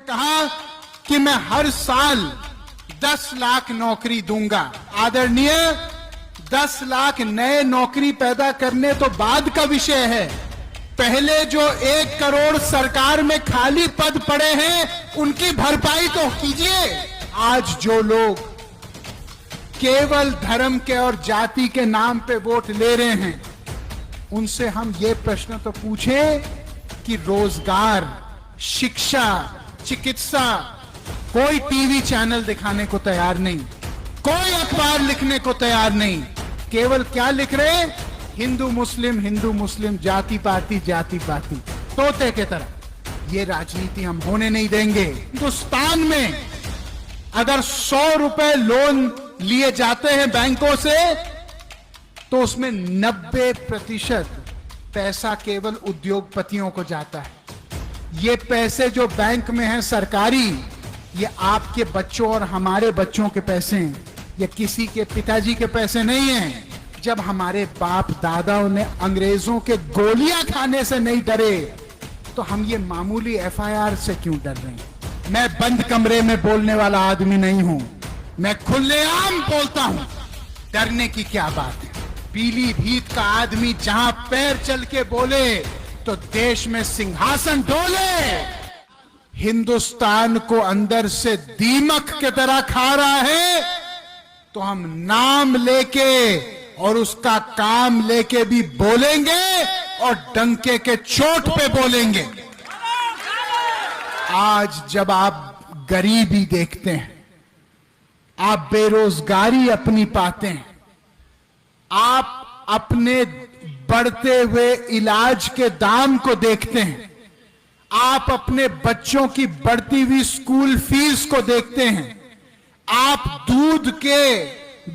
कहा कि मैं हर साल 10 लाख नौकरी दूंगा। आदरणीय, 10 लाख नए नौकरी पैदा करने तो बाद का विषय है। पहले जो 1 करोड़ सरकार में खाली पद पड़े हैं उनकी भरपाई तो कीजिए। आज जो लोग केवल धर्म के और जाति के नाम पे वोट ले रहे हैं उनसे हम ये प्रश्न तो पूछें कि रोजगार, शिक्षा, चिकित्सा, कोई टीवी चैनल दिखाने को तैयार नहीं, कोई अखबार लिखने को तैयार नहीं। केवल क्या लिख रहे हैं? हिंदू मुस्लिम, जाति पाति, तोते के तरह। ये राजनीति हम होने नहीं देंगे। हिंदुस्तान में अगर 100 रुपए लोन लिए जाते हैं बैंकों से तो उसमें 90% पैसा केवल उद्योगपतियों को जाता है। ये पैसे जो बैंक में हैं सरकारी, ये आपके बच्चों और हमारे बच्चों के पैसे हैं, ये किसी के पिताजी के पैसे नहीं हैं। जब हमारे बाप दादाओं ने अंग्रेजों के गोलियां खाने से नहीं डरे तो हम ये मामूली FIR से क्यों डर रहे हैं? मैं बंद कमरे में बोलने वाला आदमी नहीं हूं, मैं खुलेआम बोलता हूं। डरने की क्या बात है? पीलीभीत का आदमी जहां पैर चल के बोले तो देश में सिंहासन डोले। हिंदुस्तान को अंदर से दीमक की तरह खा रहा है तो हम नाम लेके और उसका काम लेके भी बोलेंगे और डंके के चोट पे बोलेंगे। आज जब आप गरीबी देखते हैं, आप बेरोजगारी अपनी पाते हैं, आप अपने बढ़ते हुए इलाज के दाम को देखते हैं, आप अपने बच्चों की बढ़ती हुई स्कूल फीस को देखते हैं, आप दूध के,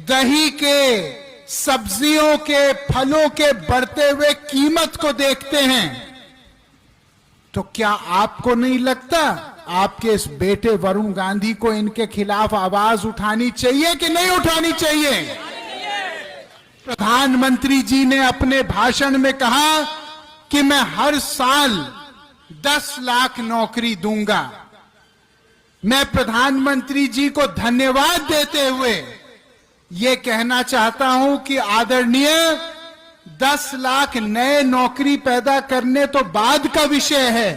दही के, सब्जियों के, फलों के बढ़ते हुए कीमत को देखते हैं, तो क्या आपको नहीं लगता आपके इस बेटे वरुण गांधी को इनके खिलाफ आवाज उठानी चाहिए कि नहीं उठानी चाहिए? प्रधानमंत्री जी ने अपने भाषण में कहा कि मैं हर साल 10 लाख नौकरी दूंगा। मैं प्रधानमंत्री जी को धन्यवाद देते हुए ये कहना चाहता हूं कि आदरणीय, 10 लाख नए नौकरी पैदा करने तो बाद का विषय है।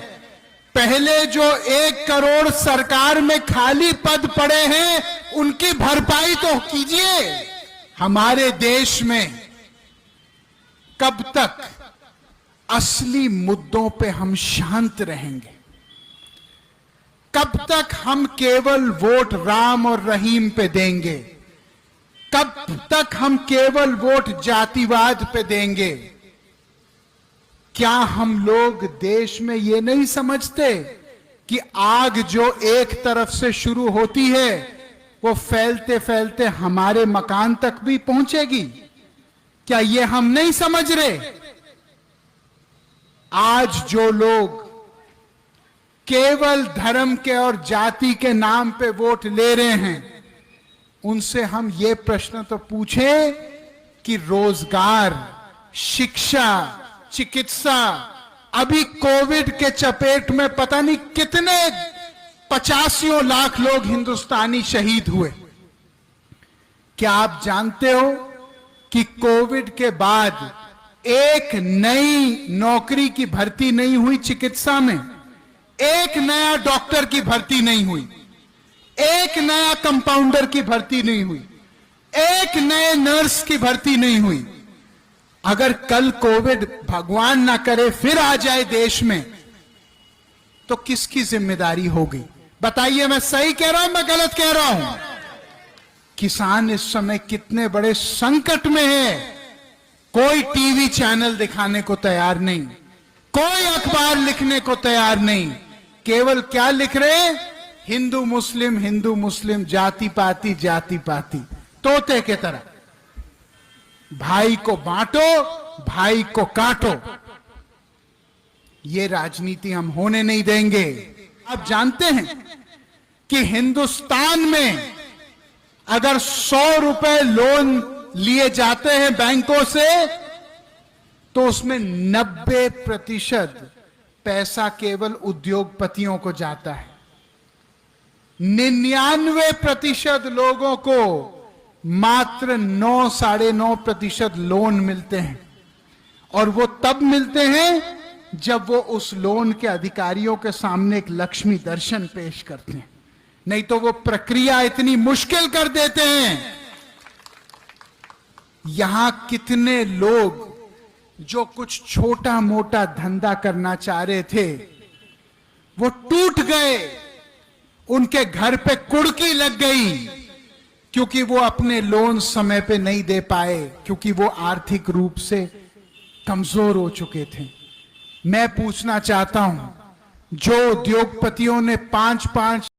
पहले जो 1 करोड़ सरकार में खाली पद पड़े हैं उनकी भरपाई तो कीजिए। हमारे देश में कब तक असली मुद्दों पे हम शांत रहेंगे? कब तक हम केवल वोट राम और रहीम पे देंगे? कब तक हम केवल वोट जातिवाद पे देंगे? क्या हम लोग देश में ये नहीं समझते कि आग जो एक तरफ से शुरू होती है वो फैलते फैलते हमारे मकान तक भी पहुंचेगी? क्या ये हम नहीं समझ रहे? आज जो लोग केवल धर्म के और जाति के नाम पे वोट ले रहे हैं उनसे हम ये प्रश्न तो पूछें कि रोजगार, शिक्षा, चिकित्सा, अभी कोविड के चपेट में पता नहीं कितने 85 लाख लोग हिंदुस्तानी शहीद हुए। क्या आप जानते हो कि कोविड के बाद एक नई नौकरी की भर्ती नहीं हुई चिकित्सा में, एक नया डॉक्टर की भर्ती नहीं हुई, एक नया कंपाउंडर की भर्ती नहीं हुई, एक नए नर्स की भर्ती नहीं हुई। अगर कल कोविड भगवान ना करे फिर आ जाए देश में तो किसकी जिम्मेदारी होगी? बताइए, मैं सही कह रहा हूं, मैं गलत कह रहा हूं? किसान इस समय कितने बड़े संकट में है। कोई टीवी चैनल दिखाने को तैयार नहीं, कोई अखबार लिखने को तैयार नहीं। केवल क्या लिख रहे हैं? हिंदू मुस्लिम, जाति पाति, तोते के तरह। भाई को बांटो, भाई को काटो। ये राजनीति हम होने नहीं देंगे। आप जानते हैं कि हिंदुस्तान में अगर 100 रुपए लोन लिए जाते हैं बैंकों से तो उसमें 90% पैसा केवल उद्योगपतियों को जाता है। 99% लोगों को मात्र 9-9.5% लोन मिलते हैं, और वो तब मिलते हैं जब वो उस लोन के अधिकारियों के सामने एक लक्ष्मी दर्शन पेश करते हैं, नहीं तो वो प्रक्रिया इतनी मुश्किल कर देते हैं। यहां कितने लोग जो कुछ छोटा मोटा धंधा करना चाह रहे थे वो टूट गए, उनके घर पे कुड़की लग गई, क्योंकि वो अपने लोन समय पे नहीं दे पाए, क्योंकि वो आर्थिक रूप से कमजोर हो चुके थे। मैं पूछना चाहता हूं, जो उद्योगपतियों ने 5-5